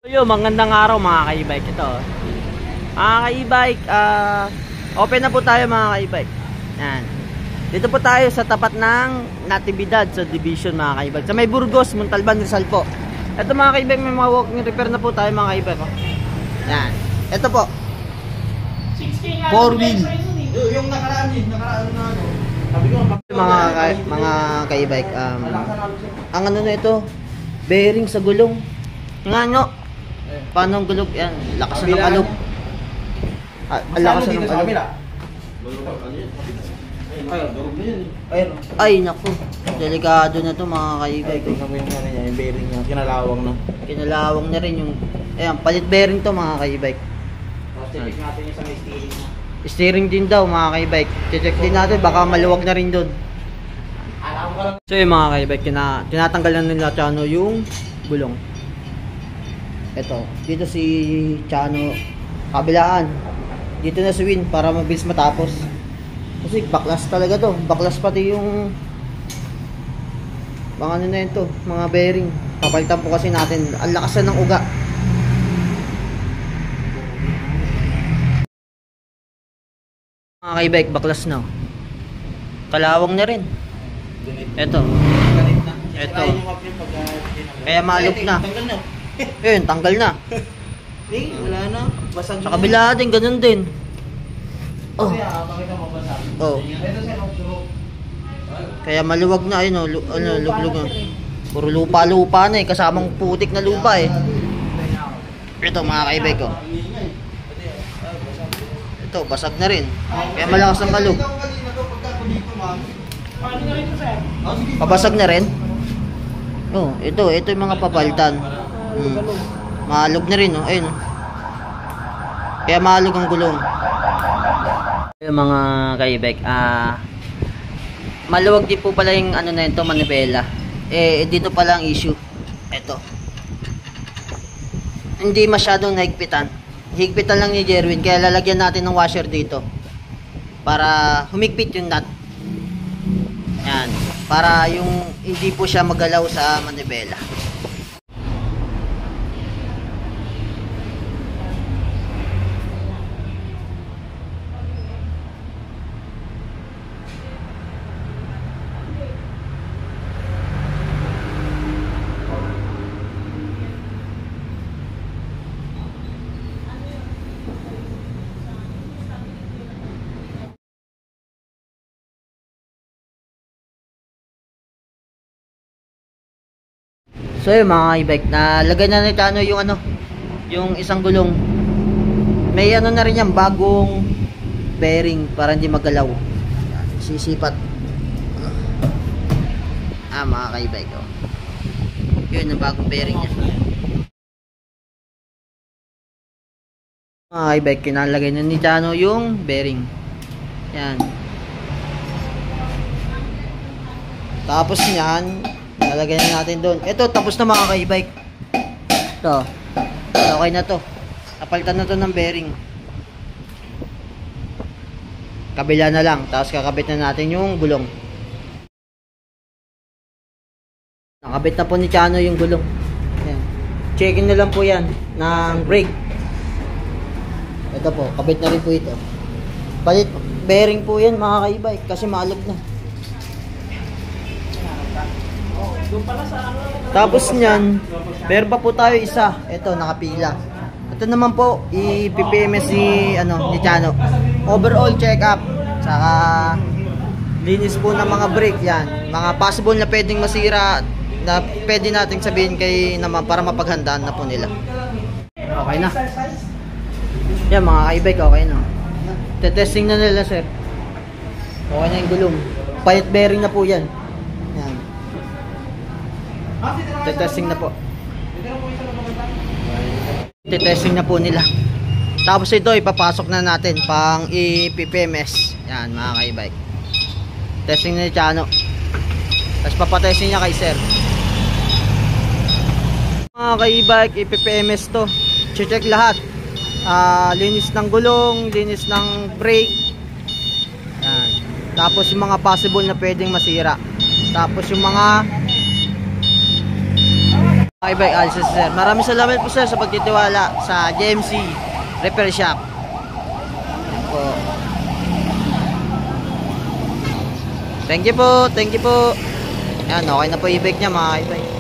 Yo, magandang araw mga ka-e-bike. Ito mga ka-e-bike, open na po tayo mga ka-e-bike. Yan. Dito po tayo sa tapat ng Natividad sa Division mga ka-e-bike, sa may Burgos, Montalban, Rizal po. Ito mga ka-e-bike, may mga walking repair na po tayo mga ka-e-bike. Yan. Ito po 4-wheel. Yung nakaraan na ano. Mga ka-e-bike, ang ano na ito, bearing sa gulong. Nga nyo, paano ang gulog yan? Lakas na ng alog. Lakas na ng alog. Ay naku, delikado na to mga ka-e-bike. Yung bearing niya, kinalawang na. Kinalawang na rin yung, ayan, palit bearing to mga ka-e-bike. Check natin yung sa may steering niya. Steering din daw mga ka-e-bike. Check din natin, baka maluwag na rin doon. So yung mga ka-e-bike, tinatanggalan nila Chano yung gulong. Ito, dito si Chano kabilaan. Dito na si Win para mabilis matapos. Kasi baklas talaga to. Baklas pati yung mga ano na yun to, mga bearing. Papalitan po kasi natin. Ang lakas na ng uga. Mga ka-e-bike, baklas na. Kalawang na rin. Ito. Ito. Kaya malog na. Yun, tanggal na. Wala na. Basag sa kabila din, ganun din. Oh. Oh. Kaya maluwag na, ayun, luglug na. Puro lupa-lupa na eh, kasamang putik na lupa eh. Ito mga ka-e-bike ko. Ito, basag na rin. Kaya malakas ang kalug. Pabasag na rin. Oh, ito yung mga papalitan. Malog na rin, oh. Ayun. Kaya malog ang gulong. Yung mga ka-e-bike, maluwag din po pala yung ano na ito, manibela. Dito pala ang issue. Ito. Hindi masyadong nahigpitan. Higpitan lang ni Jerwin, kaya lalagyan natin ng washer dito. Para humigpit yung nut. Yan. Para yung hindi po siya magalaw sa manibela. So yun mga ka-e-bike, nalagay na ni Chano yung ano, yung isang gulong. May ano na rin yan, bagong bearing para hindi magalaw. Yan, sisipat. Mga ka-e-bike, oh. Yun ang bagong bearing niya. Mga ka-e-bike, kinalagay na ni Chano yung bearing. Yan. Tapos yan, lalagyan na natin doon. Ito, tapos na mga ka-e-bike. Ito. Okay na to. Napalitan na to ng bearing. Kabila na lang. Tapos kakabit na natin yung gulong. Nakabit na po ni Chano yung gulong. Ayan. Checkin na lang po yan ng brake. Ito po, kabit na rin po ito. Palit bearing po yan mga ka-e-bike kasi maalog na. Tapos niyan, meron pa po tayo isa. Ito, nakapila. Ito naman po, i-PPMS ni Chano. Overall check-up. Saka linis po ng mga brake yan. Mga possible na pwedeng masira na pwede nating sabihin kay naman para mapaghandaan na po nila. Okay na. Yan mga ka-e-bike, okay na. Testing na nila sir. Okay na yung gulong. Palit bearing na po yan. Yan. Testing na po. Testing na po nila. Tapos ito ipapasok na natin pang i-PPMS. Yan mga ka-e-bike. Testing na ni Chano. Tapos papatesting niya kay sir. Mga ka-e-bike, i-PPMS to. Check lahat. Linis ng gulong, linis ng brake. Yan. Tapos yung mga possible na pwedeng masira. Tapos yung mga Bye-bye, alisin si sir. Maraming salamat po sir sa pagtitiwala sa JMC Repair Shop. Yan po. Thank you po. Yan, okay na po i-bake niya mga kaibay.